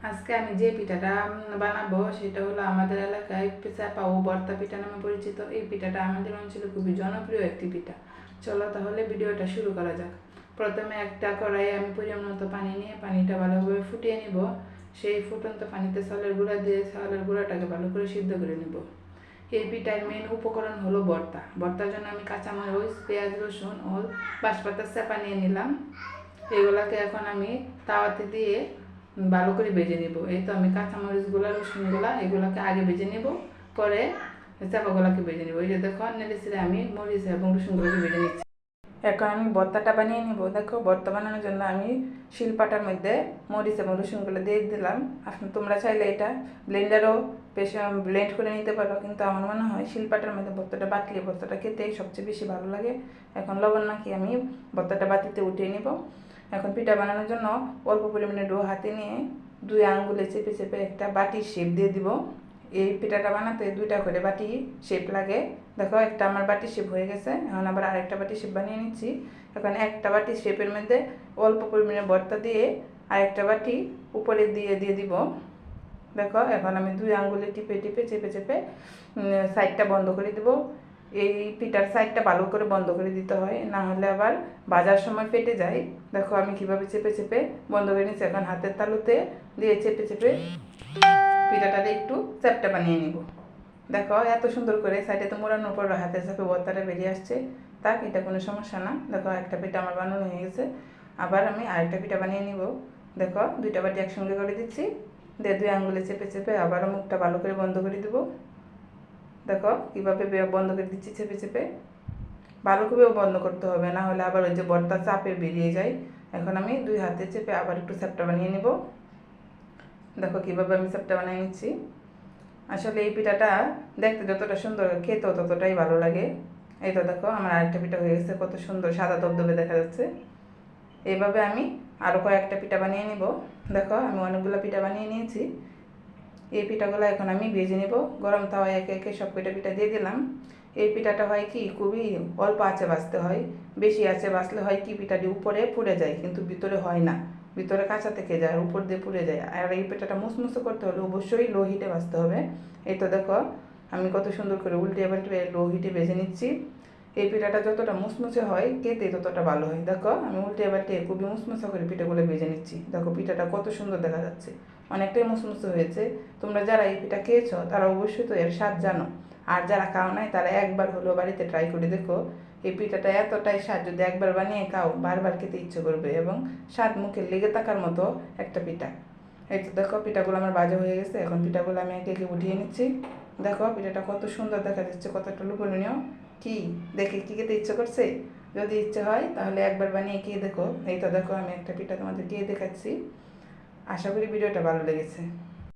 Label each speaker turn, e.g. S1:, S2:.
S1: আজকে আমি যে পিঠাটা বানাবো সেটা হলো আমাদের এলাকায় চাপা ও ভর্তা পিঠা নামে পরিচিত। এই পিঠাটা আমাদের অঞ্চলে খুবই জনপ্রিয় একটি পিঠা। চলো তাহলে ভিডিওটা শুরু করা যাক। প্রথমে একটা কড়াইয়ে আমি পরিমাণ মতো পানি নিয়ে পানিটা ভালোভাবে ফুটিয়ে নিব। সেই ফুটন্ত পানিতে চালের গুঁড়া দিয়ে চালের গুঁড়াটাকে ভালো করে সিদ্ধ করে নিব। এই পিঠার মেন উপকরণ হলো ভর্তা। ভর্তার জন্য আমি কাঁচামরিচ, পেঁয়াজ, রসুন ও বাঁশপাতার চাপা নিয়ে নিলাম। এগুলাকে এখন আমি তাওয়াতে দিয়ে ভালো করে ভেজে নেব। এই তো আমি কাঁচামরিচগুলো, রসুনগুলা এগুলোকে আগে ভেজে নেব, পরে চাপাগুলোকে ভেজে নেব। এই যে দেখো নেড়ে চেড়ে আমি মরিচ এবং রসুনগুলোকে ভেজে নিচ্ছি। এখন আমি ভর্তাটা বানিয়ে নিব। দেখো ভর্তা বানানোর জন্য আমি শিলপাটার মধ্যে মরিচ এবং রসুনগুলো দিয়ে দিলাম। তোমরা চাইলে এটা ব্লেন্ডারও ব্লেন্ড করে নিতে পারো, কিন্তু আমার মনে হয় শিলপাটার মধ্যে ভর্তাটা বাটলে ভর্তাটা খেতে সবচেয়ে বেশি ভালো লাগে। এখন লবণ মাখিয়ে আমি ভর্তাটা বাটিতে উঠিয়ে নিব। এখন পিঠা বানানোর জন্য অল্প পরিমাণে ডো হাতে নিয়ে 2 আঙ্গুলে চেপে চেপে একটা বাটির শেপ দিয়ে দিব। এই পিঠাটা বানাতে 2টা করে বাটি শেপ লাগে। দেখো একটা আমার বাটি শেপ হয়ে গেছে। এখন আবার আরেকটা বাটি শেপ বানিয়ে নিচ্ছি। এখন একটা বাটি শেপের মধ্যে অল্প পরিমাণে ভর্তা দিয়ে আরেকটা বাটি উপরে দিয়ে দিব। দেখো এখন আমি 2 আঙ্গুলে টিপে টিপে চেপে চেপে সাইডটা বন্ধ করে দিব। এই পিঠার সাইডটা ভালো করে বন্ধ করে দিতে হয়, না হলে আবার ভাজার সময় ফেটে যায়। দেখো আমি কিভাবে চেপে চেপে বন্ধ করে নিচ্ছি। এখন হাতের তালুতে দিয়ে চেপে চেপে পিঠাটাতে একটু চ্যাপটা বানিয়ে নিব। দেখো এত সুন্দর করে সাইডে তো মোড়ানোর পর হাতের চাপে ভর্তাটা বেরিয়ে আসছে। তাক এটা কোনো সমস্যা না। দেখো একটা পিঠা আমার বানানো হয়ে গেছে। আবার আমি আরেকটা পিঠা বানিয়ে নিব। দেখো 2টা বাটি একসঙ্গে করে দিচ্ছি, দিয়ে 2 আঙ্গুলে চেপে চেপে আবারও মুখটা ভালো করে বন্ধ করে দেবো। দেখো কীভাবে বন্ধ করে দিচ্ছি চেপে চেপে। ভালো করেও বন্ধ করতে হবে, না হলে আবার ওই যে ভর্তা চাপে বেরিয়ে যায়। এখন আমি 2 হাতে চেপে আবার একটু চ্যাপটা বানিয়ে নেব। দেখো কীভাবে আমি চ্যাপটা বানিয়ে নিচ্ছি। আসলে এই পিঠাটা দেখতে যতটা সুন্দর, খেতেও ততটাই ভালো লাগে। এই তো দেখো আমার আরেকটা পিঠা হয়ে গেছে, কত সুন্দর সাদা দবদবে দেখা যাচ্ছে। এইভাবে আমি আরও কয়েকটা পিঠা বানিয়ে নিব। দেখো আমি অনেকগুলো পিঠা বানিয়ে নিয়েছি। এই পিঠাগুলো এখন আমি ভেজে নেব। গরম তাওয়ায় একে একে সব কয়টা পিঠা দিয়ে দিলাম। এই পিঠাটা হয় কি খুবই অল্প আঁচে ভাজতে হয়। বেশি আঁচে ভাজলে হয় কি পিঠাটি উপরে পুড়ে যায়, কিন্তু ভিতরে হয় না। ভিতরে কাঁচা থেকে যায়, উপর দিয়ে পুড়ে যায়। আর এই পিঠাটা মুসমুসে করতে হলে অবশ্যই লো হিটে ভাজতে হবে। এই তো দেখো আমি কত সুন্দর করে উল্টে পাল্টে লো হিটে ভেজে নিচ্ছি। এই পিঠাটা যতটা মুসমুসে হয় খেতে ততটা ভালো হয়। দেখো আমি উল্টে পাল্টে খুবই মুসমুসে করে পিঠাগুলো ভেজে নিচ্ছি। দেখো পিঠাটা কত সুন্দর দেখা যাচ্ছে, অনেকটাই মুসমুসে হয়েছে। তোমরা যারা এই পিঠা খেয়েছো তারা অবশ্যই তো এর স্বাদ জানো, আর যারা খাও নাই তারা একবার হলেও বাড়িতে ট্রাই করে দেখো। এই পিঠাটা এতটাই স্বাদ, যদি একবার বানিয়ে খাও বারবার খেতে ইচ্ছে করবে, এবং স্বাদ মুখে লেগে থাকার মতো একটা পিঠা। এই তো দেখো পিঠাগুলো আমার ভাজা হয়ে গেছে। এখন পিঠাগুলো আমি একে একে উঠিয়ে নিচ্ছি। দেখো পিঠাটা কত সুন্দর দেখা যাচ্ছে, কতটা লোভনীয়। কি দেখে কি খেতে ইচ্ছে করছে? যদি ইচ্ছে হয় তাহলে একবার বানিয়ে খেয়ে দেখো। এই তো দেখো আমি একটা পিঠা তোমাদের খেয়ে দেখাচ্ছি। আশা করি ভিডিওটা ভালো লেগেছে।